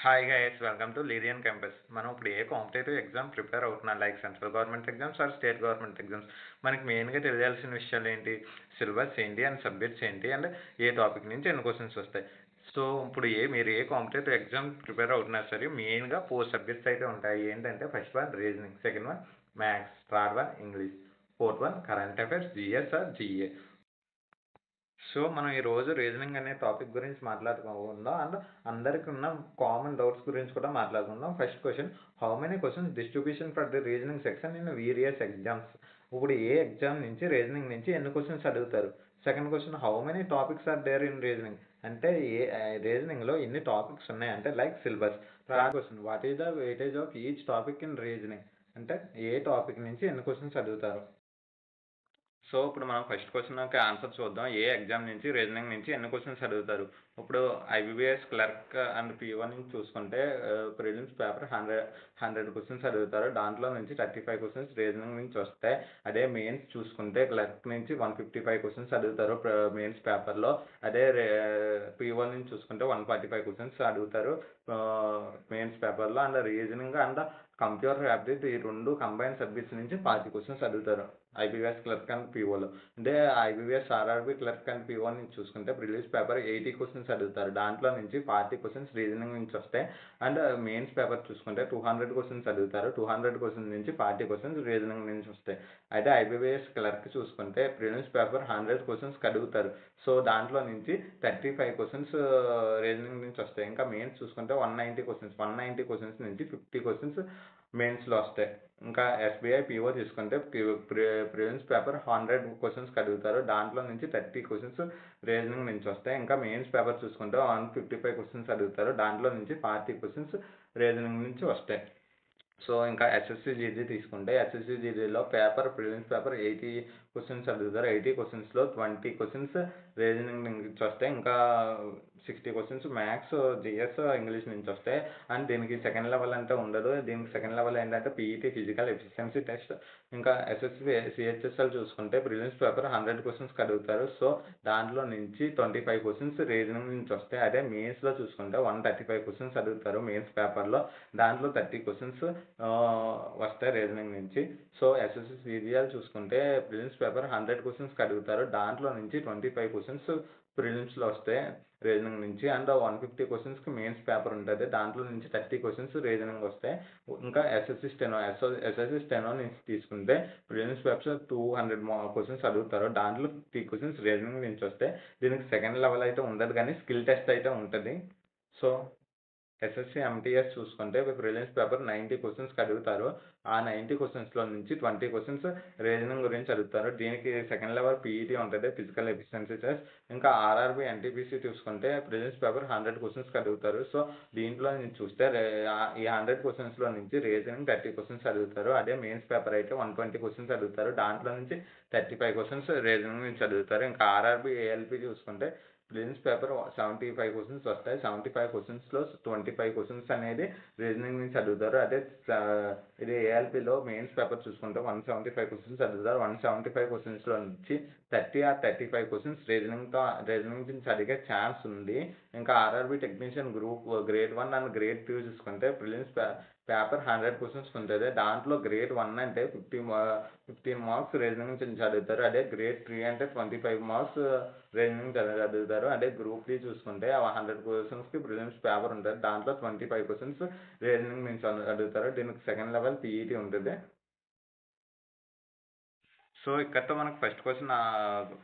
Hi guys, welcome to leadian campus. మనం ఇప్పుడు ఏ కాంపిటేటివ్ ఎగ్జామ్ ప్రిపేర్ అవుతున్నాం, like central government exams or state government exams. మనకి మెయిన్గా తెలియాల్సిన విషయాలు ఏంటి, సిలబస్ ఏంటి అండ్ సబ్జెక్ట్స్ ఏంటి అండ్ ఏ టాపిక్ నుంచి ఎన్ని క్వశ్చన్స్ వస్తాయి. సో ఇప్పుడు మీరు ఏ కాంపిటేటివ్ ఎగ్జామ్ ప్రిపేర్ అవుతున్నా సరే మెయిన్గా 4 సబ్జెక్ట్స్ అయితే ఉంటాయి. ఏంటంటే first one reasoning, second one maths, third one English, fourth one current affairs, GS or GA. So మనం ఈరోజు రీజనింగ్ అనే టాపిక్ గురించి మాట్లాడుకుందాం అండ్ అందరికి ఉన్న కామన్ డౌట్స్ గురించి కూడా మాట్లాడుకుందాం. First question, how many questions distribution for the reasoning section in various exams. ఇప్పుడు ఏ ఎగ్జామ్ నుంచి రీజనింగ్ నుంచి ఎన్ని క్వశ్చన్స్ అడుగుతారు. Second question, how many topics are there in reasoning, అంటే రీజనింగ్లో ఎన్ని టాపిక్స్ ఉన్నాయి అంటే like syllabus. Third question, what is the weightage of each topic in reasoning, అంటే ఏ టాపిక్ నుంచి ఎన్ని క్వశ్చన్స్ అడుగుతారు. సో ఇప్పుడు మనం ఫస్ట్ క్వశ్చన్కి ఆన్సర్ చూద్దాం. ఏ ఎగ్జామ్ నుంచి రీజనింగ్ నుంచి ఎన్ని క్వశ్చన్స్ అడుగుతారు. ఇప్పుడు ఐబీబీఎస్ క్లర్క్ అండ్ పీఓ నుంచి చూసుకుంటే ప్రిలిమ్స్ పేపర్ 100 క్వశ్చన్స్ అడుగుతారు. దాంట్లో నుంచి 35 క్వశ్చన్స్ రీజనింగ్ నుంచి వస్తాయి. అదే మెయిన్స్ చూసుకుంటే క్లర్క్ నుంచి 155 క్వశ్చన్స్ అడుగుతారు మెయిన్స్ పేపర్లో. అదే పీఓ నుంచి చూసుకుంటే 145 క్వశ్చన్స్ అడుగుతారు మెయిన్స్ పేపర్లో. And reasoning and computer aptitude ఈ రెండు కంబైన్ సబ్జెక్ట్స్ నుంచి 40 క్వశ్చన్స్ అడుగుతారు ఐబీఎస్ క్లర్క్ అండ్ పీఓలో. అంటే IBPS RRB clerk and PO నుంచి చూసుకుంటే ప్రిలిమ్స్ పేపర్ 80 క్వశ్చన్స్ అడుగుతారు. దాంట్లో నుంచి 40 క్వశ్చన్స్ రీజనింగ్ నుంచి వస్తాయి. అండ్ మెయిన్స్ పేపర్ చూసుకుంటే 200 క్వశ్చన్స్ అడుగుతారు. 200 క్వశ్చన్స్ నుంచి 40 క్వశ్చన్స్ రీజనింగ్ నుంచి వస్తాయి. అయితే ఐబీఎస్ క్లర్క్ చూసుకుంటే ప్రిలిమ్స్ పేపర్ 100 క్వశ్చన్స్ అడుగుతారు. సో దాంట్లో నుంచి 35 క్వశ్చన్స్ రీజనింగ్ నుంచి వస్తాయి. ఇంకా మెయిన్స్ చూసుకుంటే 190 క్వశ్చన్స్ నుంచి 50 క్వశ్చన్స్ మెయిన్స్లో వస్తాయి. ఇంకా ఎస్బీఐ పీఓ తీసుకుంటే ప్రిలిమ్స్ పేపర్ 100 క్వశ్చన్స్ అడుగుతారు. దాంట్లో నుంచి 30 క్వశ్చన్స్ రీజనింగ్ నుంచి వస్తాయి. ఇంకా మెయిన్స్ పేపర్ చూసుకుంటే 155 క్వశ్చన్స్ అడుగుతారు. దాంట్లో నుంచి 40 క్వశ్చన్స్ రీజనింగ్ నుంచి వస్తాయి. సో ఇంకా ఎస్ఎస్సి జీడీ తీసుకుంటే ఎస్ఎస్సి జీడీలో ప్రిలిమ్స్ పేపర్ 80 క్వశ్చన్స్ అడుగుతారు. 80 క్వశ్చన్స్లో 20 క్వశ్చన్స్ రీజనింగ్ నుంచి వస్తాయి. ఇంకా 60 క్వశ్చన్స్ మ్యాథ్స్, జిఎస్, ఇంగ్లీష్ నుంచి వస్తాయి. అండ్ దీనికి సెకండ్ లెవెల్ అంటే ఉండదు. దీనికి సెకండ్ లెవెల్ ఏంటంటే పీఈటీ ఫిజికల్ ఎఫిషియన్సీ టెస్ట్. ఇంకా ఎస్ఎస్సి సిహెచ్ఎస్ఎల్ చూసుకుంటే ప్రిలిమ్స్ పేపర్ 100 క్వశ్చన్స్ అడుగుతారు. సో దాంట్లో నుంచి 25 క్వశ్చన్స్ రీజనింగ్ నుంచి వస్తాయి. అదే మెయిన్స్లో చూసుకుంటే 135 క్వశ్చన్స్ అడుగుతారు మెయిన్స్ పేపర్లో. దాంట్లో 30 క్వశ్చన్స్ వస్తాయి రీజనింగ్ నుంచి. సో ఎస్ఎస్సి సిజిఎల్ చూసుకుంటే ప్రిలిమ్స్ పేపర్ 100 క్వశ్చన్స్ అడుగుతారు. దాంట్లో నుంచి 25 క్వశ్చన్స్ ప్రిలిమ్స్లో వస్తాయి రీజనింగ్ నుంచి. అండ్ 150 క్వశ్చన్స్కి మెయిన్స్ పేపర్ ఉంటుంది. దాంట్లో నుంచి 30 క్వశ్చన్స్ రీజనింగ్ వస్తాయి. ఇంకా ఎస్ఎస్సి స్టెనో నుంచి తీసుకుంటే ప్రిలిమ్స్ పేపర్ 200 క్వశ్చన్స్ అడుగుతారు. దాంట్లో 50 క్వశ్చన్స్ రీజనింగ్ నుంచి వస్తాయి. దీనికి సెకండ్ లెవెల్ అయితే ఉండదు, కానీ స్కిల్ టెస్ట్ అయితే ఉంటుంది. సో ఎస్ఎస్సి ఎంటీఎస్ చూసుకుంటే ప్రిలిమ్స్ పేపర్ 90 క్వశ్చన్స్కి అడుగుతారు. ఆ 90 క్వశ్చన్స్లో నుంచి 20 క్వశ్చన్స్ రీజనింగ్ గురించి అడుగుతారు. దీనికి సెకండ్ లెవెల్ పీఈటీ ఉంటుంది, ఫిజికల్ ఎఫిషియన్సీ టెస్ట్. ఇంకా ఆర్ఆర్బీ ఎన్టీపీసీ చూసుకుంటే ప్రిలిమ్స్ పేపర్ 100 క్వశ్చన్స్కి అడుగుతారు. సో దీంట్లో నుంచి చూస్తే ఈ 100 క్వశ్చన్స్లో నుంచి రీజనింగ్ 30 క్వశ్చన్స్ అడుగుతారు. అదే మెయిన్స్ పేపర్ అయితే 120 క్వశ్చన్స్ అడుగుతారు. దాంట్లో నుంచి 35 క్వశ్చన్స్ రీజనింగ్ నుంచి అడుగుతారు. ఇంకా ఆర్ఆర్బీ ఏఎల్పీ చూసుకుంటే ప్రిలిమ్స్ పేపర్ 75 క్వశ్చన్స్ వస్తాయి. 75 క్వశ్చన్స్లో 25 క్వశ్చన్స్ అనేది రీజనింగ్ నుంచి అడుగుతారు. అదే ఇది ఏఎల్పిలో మెయిన్స్ పేపర్ చూసుకుంటే 175 క్వశ్చన్స్ అడుగుతారు. 175 క్వశ్చన్స్లో నుంచి 30 ఆర్ 35 క్వశ్చన్స్ రీజనింగ్ నుంచి అడిగే ఛాన్స్ ఉంది. ఇంకా RRB technician grade 1 and grade 2 చూసుకుంటే ప్రిలిమ్స్ పేపర్ 100 క్వశ్చన్స్ ఉంటుంది. దాంట్లో గ్రేడ్ 1 అంటే 15 మార్క్స్ రీజనింగ్ నుంచి అడుగుతారు. అదే గ్రేడ్ 3 అంటే 25 మార్క్స్ రీజనింగ్ అడుగుతారు. అదే గ్రూప్ డి చూసుకుంటే 100 క్వశ్చన్స్కి ప్రిలిమ్స్ పేపర్ ఉంటుంది. దాంట్లో 25 క్వశ్చన్స్ రీజనింగ్ నుంచి అడుగుతారు. దీనికి సెకండ్ లెవెల్ పీఈటీ ఉంటుంది. సో ఇక్కడతో మనకు ఫస్ట్ క్వశ్చన్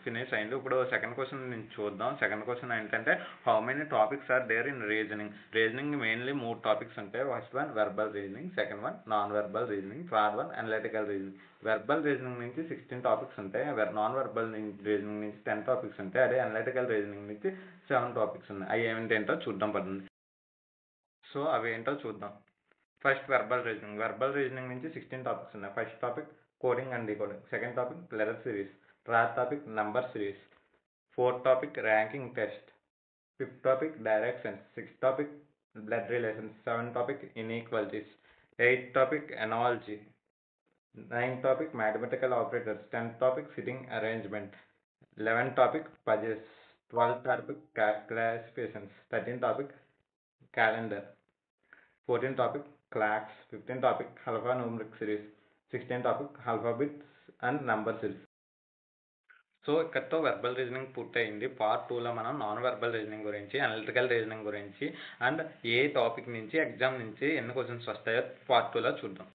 ఫినిష్ అయింది. ఇప్పుడు సెకండ్ క్వశ్చన్ నుంచి చూద్దాం. సెకండ్ క్వశ్చన్ ఏంటంటే how many topics are there in reasoning. Reasoning mainly 3 topics ఉంటాయి. First one verbal reasoning, second one non verbal reasoning, third one analytical reasoning. Verbal reasoning నుంచి 16 topics ఉంటాయి. Non verbal reasoning నుంచి 10 topics ఉంటాయి. అదే analytical reasoning నుంచి 7 topics ఉన్నాయి. అవి ఏంటంటో చూద్దాం పడుతుంది. సో అవి ఏంటో చూద్దాం. ఫస్ట్ వెర్బల్ రీజనింగ్ నుంచి 16 టాపిక్స్ ఉన్నాయి. First topic coding and decoding, second topic letter series, third topic number series, fourth topic ranking test, fifth topic directions, sixth topic blood relations, seventh topic inequalities, eighth topic analogy, ninth topic mathematical operators, 10th topic sitting arrangement, 11th topic puzzles, 12th topic classifications, 13th topic calendar. 14th topic clocks, 15th topic alphanumeric series, 16th topic alphabets and number series. So ఇక్కడితో verbal reasoning పూర్తయింది. Part 2లో మనం non verbal reasoning గురించి, analytical reasoning గురించి and ఏ topic నుంచి exam నుంచి ఎన్ని క్వశ్చన్స్ వస్తాయో పార్ట్ 2లో చూద్దాం.